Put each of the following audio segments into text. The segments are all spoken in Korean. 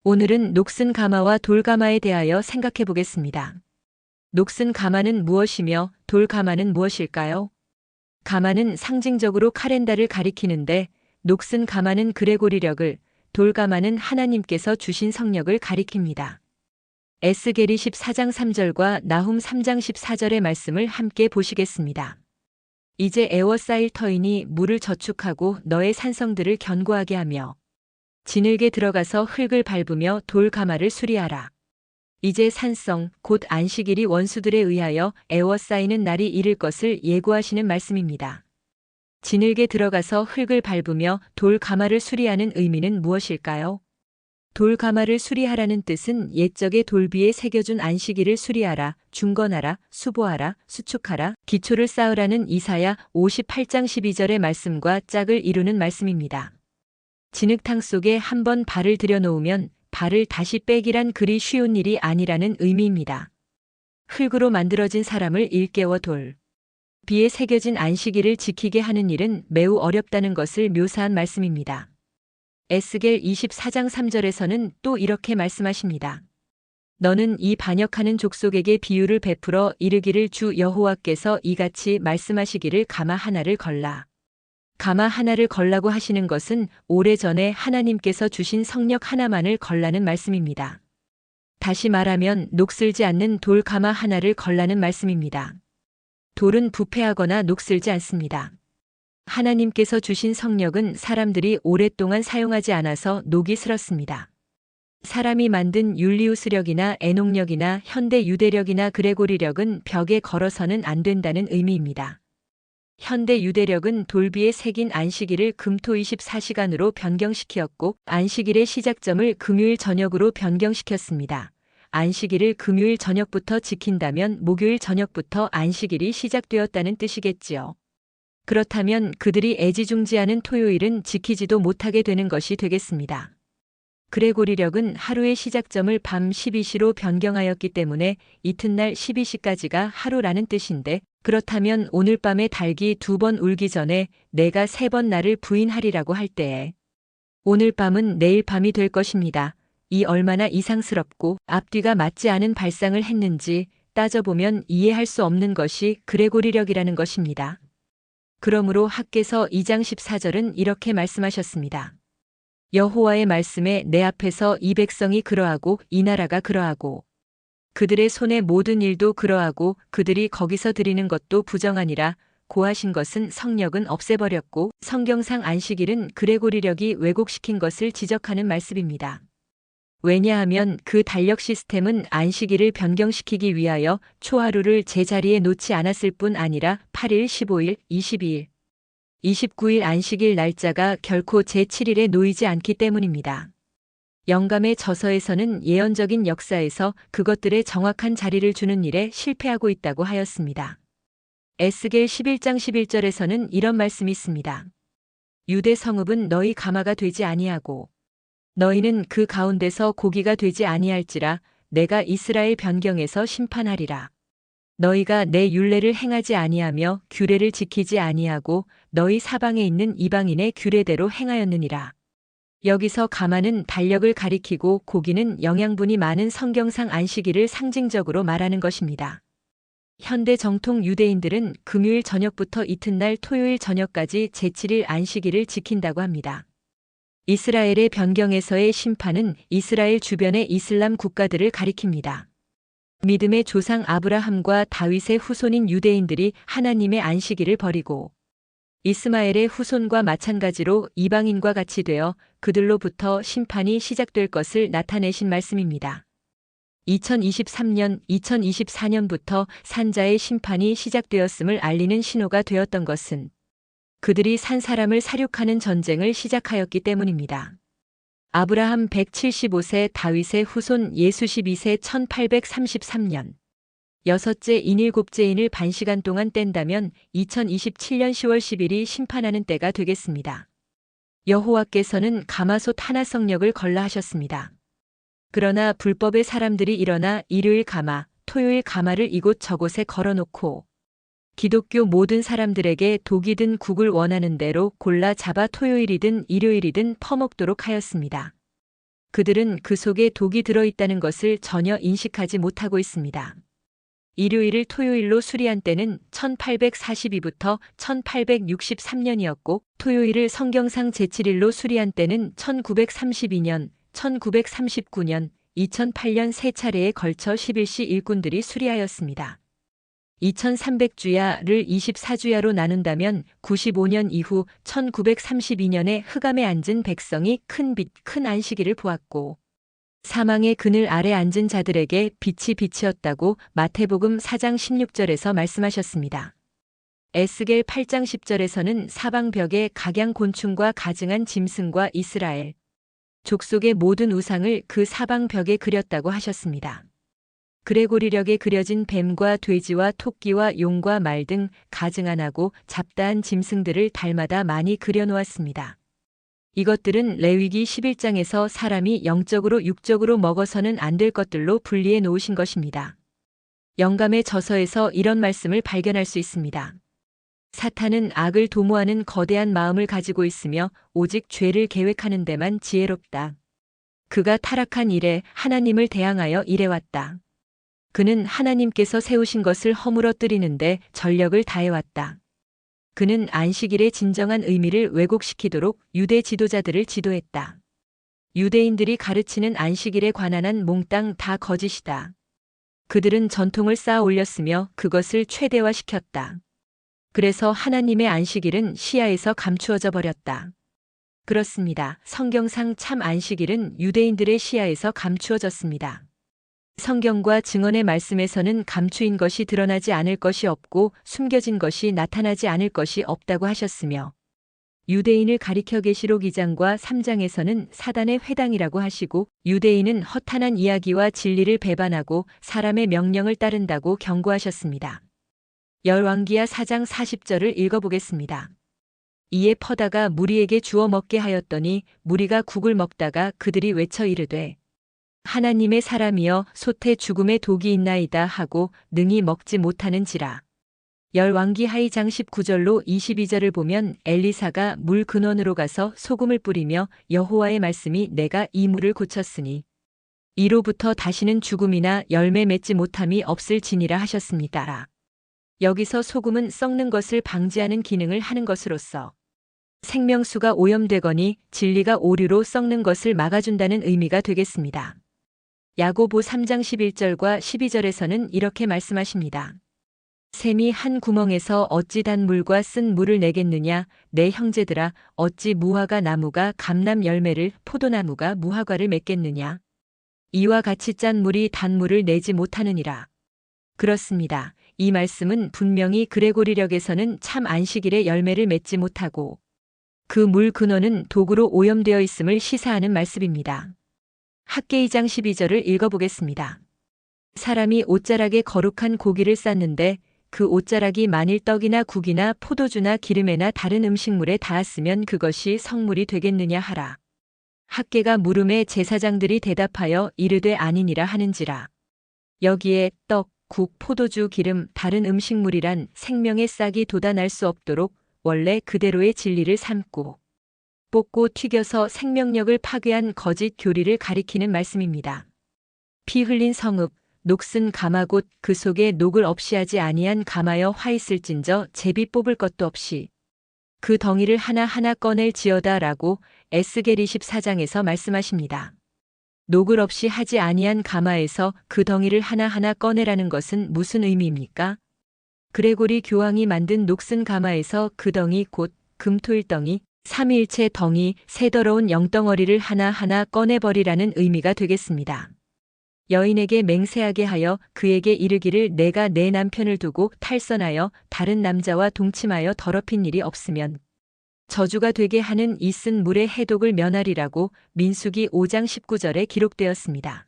오늘은 녹슨 가마와 돌가마에 대하여 생각해 보겠습니다. 녹슨 가마는 무엇이며 돌가마는 무엇일까요? 가마는 상징적으로 카렌다를 가리키는데 녹슨 가마는 그레고리력을, 돌가마는 하나님께서 주신 성력을 가리킵니다. 에스겔이 14장 3절과 나훔 3장 14절의 말씀을 함께 보시겠습니다. 이제 에워싸일 터이니 물을 저축하고 너의 산성들을 견고하게 하며 진흙에 들어가서 흙을 밟으며 돌가마를 수리하라. 이제 산성, 곧 안식일이 원수들에 의하여 에워싸이는 날이 이를 것을 예고하시는 말씀입니다. 진흙에 들어가서 흙을 밟으며 돌가마를 수리하는 의미는 무엇일까요? 돌가마를 수리하라는 뜻은 옛적의 돌비에 새겨준 안식일을 수리하라, 중건하라, 수보하라, 수축하라, 기초를 쌓으라는 이사야 58장 12절의 말씀과 짝을 이루는 말씀입니다. 진흙탕 속에 한번 발을 들여놓으면 발을 다시 빼기란 그리 쉬운 일이 아니라는 의미입니다. 흙으로 만들어진 사람을 일깨워 비에 새겨진 안식일을 지키게 하는 일은 매우 어렵다는 것을 묘사한 말씀입니다. 에스겔 24장 3절에서는 또 이렇게 말씀하십니다. 너는 이 반역하는 족속에게 비유를 베풀어 이르기를 주 여호와께서 이같이 말씀하시기를 가마 하나를 걸라. 가마 하나를 걸라고 하시는 것은 오래전에 하나님께서 주신 성력 하나만을 걸라는 말씀입니다. 다시 말하면 녹슬지 않는 돌 가마 하나를 걸라는 말씀입니다. 돌은 부패하거나 녹슬지 않습니다. 하나님께서 주신 성력은 사람들이 오랫동안 사용하지 않아서 녹이 슬었습니다. 사람이 만든 율리우스력이나 에녹력이나 현대 유대력이나 그레고리력은 벽에 걸어서는 안 된다는 의미입니다. 현대 유대력은 돌비에 새긴 안식일을 금토 24시간으로 변경시켰고 안식일의 시작점을 금요일 저녁으로 변경시켰습니다. 안식일을 금요일 저녁부터 지킨다면 목요일 저녁부터 안식일이 시작되었다는 뜻이겠지요. 그렇다면 그들이 애지중지하는 토요일은 지키지도 못하게 되는 것이 되겠습니다. 그레고리력은 하루의 시작점을 밤 12시로 변경하였기 때문에 이튿날 12시까지가 하루라는 뜻인데 그렇다면 오늘 밤에 닭이 2번 울기 전에 내가 3번 나를 부인하리라고 할 때에 오늘 밤은 내일 밤이 될 것입니다. 이 얼마나 이상스럽고 앞뒤가 맞지 않은 발상을 했는지 따져보면 이해할 수 없는 것이 그레고리력이라는 것입니다. 그러므로 학개서 2장 14절은 이렇게 말씀하셨습니다. 여호와의 말씀에 내 앞에서 이 백성이 그러하고 이 나라가 그러하고 그들의 손의 모든 일도 그러하고 그들이 거기서 드리는 것도 부정하니라. 고하신 것은 성력은 없애버렸고 성경상 안식일은 그레고리력이 왜곡시킨 것을 지적하는 말씀입니다. 왜냐하면 그 달력 시스템은 안식일을 변경시키기 위하여 초하루를 제자리에 놓지 않았을 뿐 아니라 8일, 15일, 22일, 29일 안식일 날짜가 결코 제7일에 놓이지 않기 때문입니다. 영감의 저서에서는 예언적인 역사에서 그것들의 정확한 자리를 주는 일에 실패하고 있다고 하였습니다. 에스겔 11장 11절에서는 이런 말씀이 있습니다. 유대 성읍은 너희 가마가 되지 아니하고 너희는 그 가운데서 고기가 되지 아니할지라 내가 이스라엘 변경에서 심판하리라. 너희가 내 율례를 행하지 아니하며 규례를 지키지 아니하고 너희 사방에 있는 이방인의 규례대로 행하였느니라. 여기서 가마는 달력을 가리키고 고기는 영양분이 많은 성경상 안식일을 상징적으로 말하는 것입니다. 현대 정통 유대인들은 금요일 저녁부터 이튿날 토요일 저녁까지 제7일 안식일을 지킨다고 합니다. 이스라엘의 변경에서의 심판은 이스라엘 주변의 이슬람 국가들을 가리킵니다. 믿음의 조상 아브라함과 다윗의 후손인 유대인들이 하나님의 안식일을 버리고 이스마엘의 후손과 마찬가지로 이방인과 같이 되어 그들로부터 심판이 시작될 것을 나타내신 말씀입니다. 2023년, 2024년부터 산자의 심판이 시작되었음을 알리는 신호가 되었던 것은 그들이 산 사람을 살육하는 전쟁을 시작하였기 때문입니다. 아브라함 175세, 다윗의 후손 예수 12세 1833년. 여섯째 인 일곱째 인을 반시간 동안 뗀다면 2027년 10월 10일이 심판하는 때가 되겠습니다. 여호와께서는 가마솥 하나 성력을 걸라 하셨습니다. 그러나 불법의 사람들이 일어나 일요일 가마, 토요일 가마를 이곳 저곳에 걸어놓고 기독교 모든 사람들에게 독이든 국을 원하는 대로 골라 잡아 토요일이든 일요일이든 퍼먹도록 하였습니다. 그들은 그 속에 독이 들어있다는 것을 전혀 인식하지 못하고 있습니다. 일요일을 토요일로 수리한 때는 1842부터 1863년이었고 토요일을 성경상 제7일로 수리한 때는 1932년, 1939년, 2008년 세 차례에 걸쳐 11시 일꾼들이 수리하였습니다. 2300주야를 24주야로 나눈다면 95년 이후 1932년에 흑암에 앉은 백성이 큰 빛, 큰 안식일을 보았고 사망의 그늘 아래 앉은 자들에게 빛이 빛이었다고 마태복음 4장 16절에서 말씀하셨습니다. 에스겔 8장 10절에서는 사방벽에 각양곤충과 가증한 짐승과 이스라엘 족속의 모든 우상을 그 사방벽에 그렸다고 하셨습니다. 그레고리력에 그려진 뱀과 돼지와 토끼와 용과 말 등 가증한하고 잡다한 짐승들을 달마다 많이 그려놓았습니다. 이것들은 레위기 11장에서 사람이 영적으로 육적으로 먹어서는 안 될 것들로 분리해 놓으신 것입니다. 영감의 저서에서 이런 말씀을 발견할 수 있습니다. 사탄은 악을 도모하는 거대한 마음을 가지고 있으며 오직 죄를 계획하는 데만 지혜롭다. 그가 타락한 이래 하나님을 대항하여 일해왔다. 그는 하나님께서 세우신 것을 허물어뜨리는데 전력을 다해왔다. 그는 안식일의 진정한 의미를 왜곡시키도록 유대 지도자들을 지도했다. 유대인들이 가르치는 안식일에 관한 한 몽땅 다 거짓이다. 그들은 전통을 쌓아 올렸으며 그것을 최대화시켰다. 그래서 하나님의 안식일은 시야에서 감추어져 버렸다. 그렇습니다. 성경상 참 안식일은 유대인들의 시야에서 감추어졌습니다. 성경과 증언의 말씀에서는 감추인 것이 드러나지 않을 것이 없고 숨겨진 것이 나타나지 않을 것이 없다고 하셨으며 유대인을 가리켜 계시록 2장과 3장에서는 사단의 회당이라고 하시고 유대인은 허탄한 이야기와 진리를 배반하고 사람의 명령을 따른다고 경고하셨습니다. 열왕기하 4장 40절을 읽어보겠습니다. 이에 퍼다가 무리에게 주어 먹게 하였더니 무리가 국을 먹다가 그들이 외쳐 이르되 하나님의 사람이여 솥에 죽음의 독이 있나이다 하고 능히 먹지 못하는지라. 열왕기하 2장 19절로 22절을 보면 엘리사가 물 근원으로 가서 소금을 뿌리며 여호와의 말씀이 내가 이 물을 고쳤으니 이로부터 다시는 죽음이나 열매 맺지 못함이 없을지니라 하셨습니다. 여기서 소금은 썩는 것을 방지하는 기능을 하는 것으로서 생명수가 오염되거니 진리가 오류로 썩는 것을 막아준다는 의미가 되겠습니다. 야고보 3장 11절과 12절에서는 이렇게 말씀하십니다. 샘이 한 구멍에서 어찌 단 물과 쓴 물을 내겠느냐 내 형제들아 어찌 무화과 나무가 감람 열매를 포도나무가 무화과를 맺겠느냐 이와 같이 짠 물이 단 물을 내지 못하느니라. 그렇습니다. 이 말씀은 분명히 그레고리력에서는 참 안식일의 열매를 맺지 못하고 그 물 근원은 독으로 오염되어 있음을 시사하는 말씀입니다. 학개 2장 12절을 읽어보겠습니다. 사람이 옷자락에 거룩한 고기를 쌌는데 그 옷자락이 만일 떡이나 국이나 포도주나 기름에나 다른 음식물에 닿았으면 그것이 성물이 되겠느냐 하라. 학개가 물음에 제사장들이 대답하여 이르되 아니니라 하는지라. 여기에 떡, 국, 포도주, 기름, 다른 음식물이란 생명의 싹이 돋아날 수 없도록 원래 그대로의 진리를 삶고 볶고 튀겨서 생명력을 파괴한 거짓 교리를 가리키는 말씀입니다. 피 흘린 성읍, 녹슨 가마 곧 그 속에 녹을 없이 하지 아니한 가마여 화 있을진저 제비 뽑을 것도 없이 그 덩이를 하나하나 꺼낼지어다라고 에스겔 24장에서 말씀하십니다. 녹을 없이 하지 아니한 가마에서 그 덩이를 하나하나 꺼내라는 것은 무슨 의미입니까? 그레고리 교황이 만든 녹슨 가마에서 그 덩이 곧 금토일덩이, 삼위일체 덩이, 새 더러운 영덩어리를 하나하나 꺼내버리라는 의미가 되겠습니다. 여인에게 맹세하게 하여 그에게 이르기를 내가 내 남편을 두고 탈선하여 다른 남자와 동침하여 더럽힌 일이 없으면 저주가 되게 하는 이 쓴 물의 해독을 면하리라고 민수기 5장 19절에 기록되었습니다.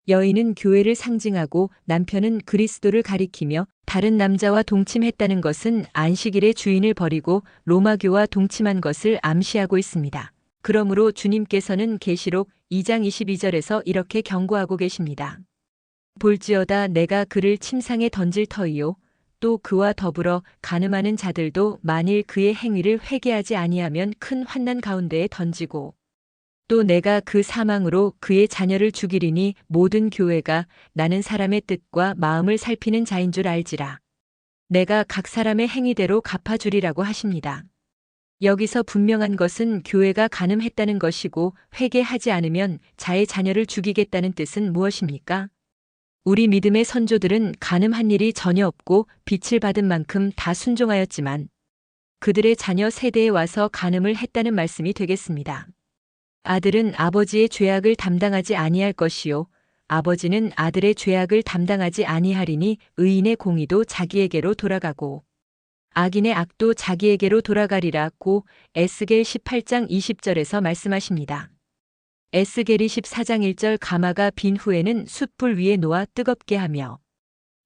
여인은 교회를 상징하고 남편은 그리스도를 가리키며 다른 남자와 동침했다는 것은 안식일의 주인을 버리고 로마교와 동침한 것을 암시하고 있습니다. 그러므로 주님께서는 계시록 2장 22절에서 이렇게 경고하고 계십니다. 볼지어다 내가 그를 침상에 던질 터이요 또 그와 더불어 간음하는 자들도 만일 그의 행위를 회개하지 아니하면 큰 환난 가운데에 던지고 또 내가 그 사망으로 그의 자녀를 죽이리니 모든 교회가 나는 사람의 뜻과 마음을 살피는 자인 줄 알지라. 내가 각 사람의 행위대로 갚아주리라고 하십니다. 여기서 분명한 것은 교회가 간음했다는 것이고 회개하지 않으면 자의 자녀를 죽이겠다는 뜻은 무엇입니까? 우리 믿음의 선조들은 간음한 일이 전혀 없고 빛을 받은 만큼 다 순종하였지만 그들의 자녀 세대에 와서 간음을 했다는 말씀이 되겠습니다. 아들은 아버지의 죄악을 담당하지 아니할 것이요 아버지는 아들의 죄악을 담당하지 아니하리니 의인의 공의도 자기에게로 돌아가고 악인의 악도 자기에게로 돌아가리라고 에스겔 18장 20절에서 말씀하십니다. 에스겔이 14장 1절 가마가 빈 후에는 숯불 위에 놓아 뜨겁게 하며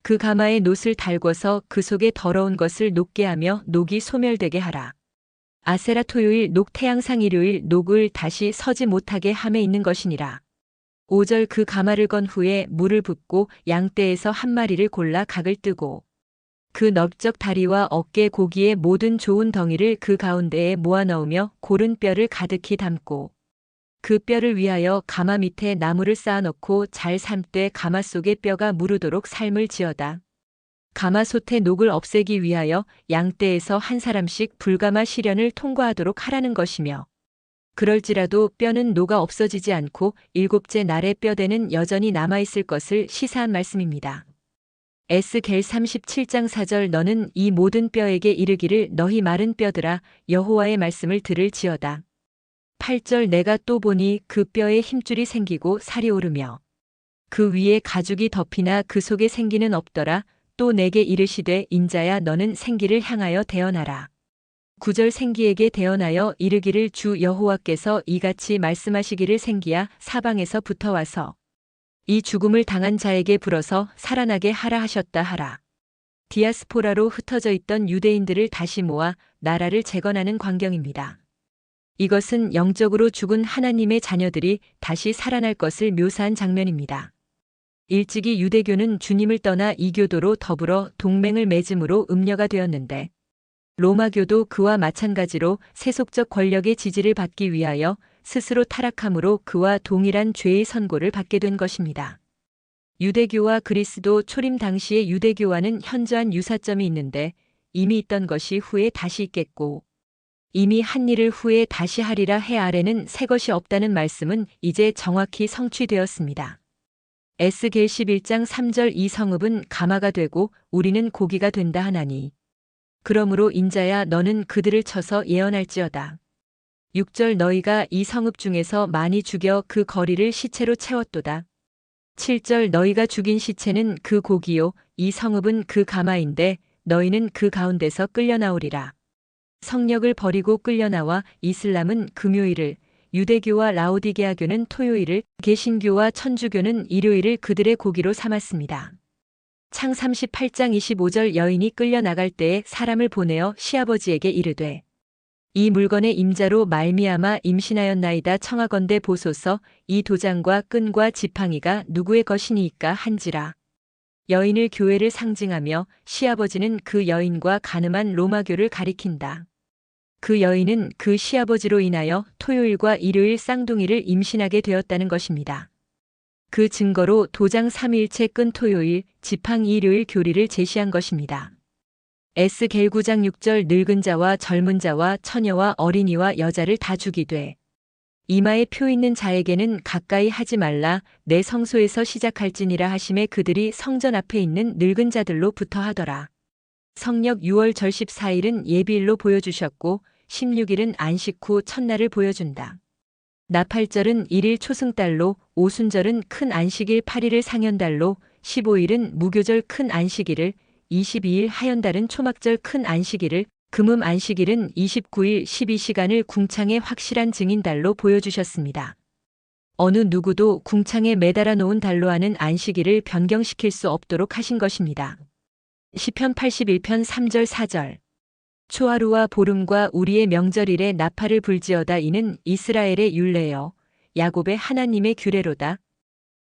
그 가마에 놋을 달궈서 그 속에 더러운 것을 녹게 하며 녹이 소멸되게 하라. 아세라 토요일 녹 태양상 일요일 녹을 다시 서지 못하게 함에 있는 것이니라. 5절 그 가마를 건 후에 물을 붓고 양떼에서 한 마리를 골라 각을 뜨고 그 넓적 다리와 어깨 고기의 모든 좋은 덩이를 그 가운데에 모아 넣으며 고른 뼈를 가득히 담고 그 뼈를 위하여 가마 밑에 나무를 쌓아 넣고 잘 삶되 가마 속에 뼈가 무르도록 삶을 지어다. 가마솥의 녹을 없애기 위하여 양떼에서 한 사람씩 불가마 시련을 통과하도록 하라는 것이며 그럴지라도 뼈는 녹아 없어지지 않고 일곱째 날의 뼈대는 여전히 남아있을 것을 시사한 말씀입니다. 에스겔 37장 4절 너는 이 모든 뼈에게 이르기를 너희 마른 뼈들아 여호와의 말씀을 들을지어다. 8절 내가 또 보니 그 뼈에 힘줄이 생기고 살이 오르며 그 위에 가죽이 덮이나 그 속에 생기는 없더라. 또 내게 이르시되 인자야 너는 생기를 향하여 대언하라. 9절 생기에게 대언하여 이르기를 주 여호와께서 이같이 말씀하시기를 생기야 사방에서 붙어와서 이 죽음을 당한 자에게 불어서 살아나게 하라 하셨다 하라. 디아스포라로 흩어져 있던 유대인들을 다시 모아 나라를 재건하는 광경입니다. 이것은 영적으로 죽은 하나님의 자녀들이 다시 살아날 것을 묘사한 장면입니다. 일찍이 유대교는 주님을 떠나 이교도로 더불어 동맹을 맺음으로 음녀가 되었는데 로마교도 그와 마찬가지로 세속적 권력의 지지를 받기 위하여 스스로 타락함으로 그와 동일한 죄의 선고를 받게 된 것입니다. 유대교와 그리스도 초림 당시의 유대교와는 현저한 유사점이 있는데 이미 있던 것이 후에 다시 있겠고 이미 한 일을 후에 다시 하리라 해 아래는 새 것이 없다는 말씀은 이제 정확히 성취되었습니다. 에스겔 11장 3절 이 성읍은 가마가 되고 우리는 고기가 된다 하나니 그러므로 인자야 너는 그들을 쳐서 예언할지어다. 6절 너희가 이 성읍 중에서 많이 죽여 그 거리를 시체로 채웠도다. 7절 너희가 죽인 시체는 그 고기요 이 성읍은 그 가마인데 너희는 그 가운데서 끌려나오리라. 성역을 버리고 끌려나와 이슬람은 금요일을 유대교와 라오디게아교는 토요일을 개신교와 천주교는 일요일을 그들의 고기로 삼았습니다. 창 38장 25절 여인이 끌려나갈 때에 사람을 보내어 시아버지에게 이르되 이 물건의 임자로 말미암아 임신하였나이다 청하건대 보소서 이 도장과 끈과 지팡이가 누구의 것이니이까 한지라. 여인을 교회를 상징하며 시아버지는 그 여인과 간음한 로마교를 가리킨다. 그 여인은 그 시아버지로 인하여 토요일과 일요일 쌍둥이를 임신하게 되었다는 것입니다. 그 증거로 도장 3일째 끈 토요일, 지팡이 일요일 교리를 제시한 것입니다. 에스겔 9장 6절 늙은 자와 젊은 자와 처녀와 어린이와 여자를 다 죽이되 이마에 표 있는 자에게는 가까이 하지 말라 내 성소에서 시작할지니라 하심에 그들이 성전 앞에 있는 늙은 자들로 부터 하더라. 성역 6월 절 14일은 예비일로 보여주셨고 16일은 안식 후 첫날을 보여준다. 나팔절은 1일 초승달로 오순절은 큰 안식일 8일을 상현달로 15일은 무교절 큰 안식일을 22일 하현달은 초막절 큰 안식일을 금음 안식일은 29일 12시간을 궁창의 확실한 증인달로 보여주셨습니다. 어느 누구도 궁창에 매달아 놓은 달로 하는 안식일을 변경시킬 수 없도록 하신 것입니다. 시편 81편 3절 4절 초하루와 보름과 우리의 명절일에 나팔을 불지어다 이는 이스라엘의 율례여 야곱의 하나님의 규례로다.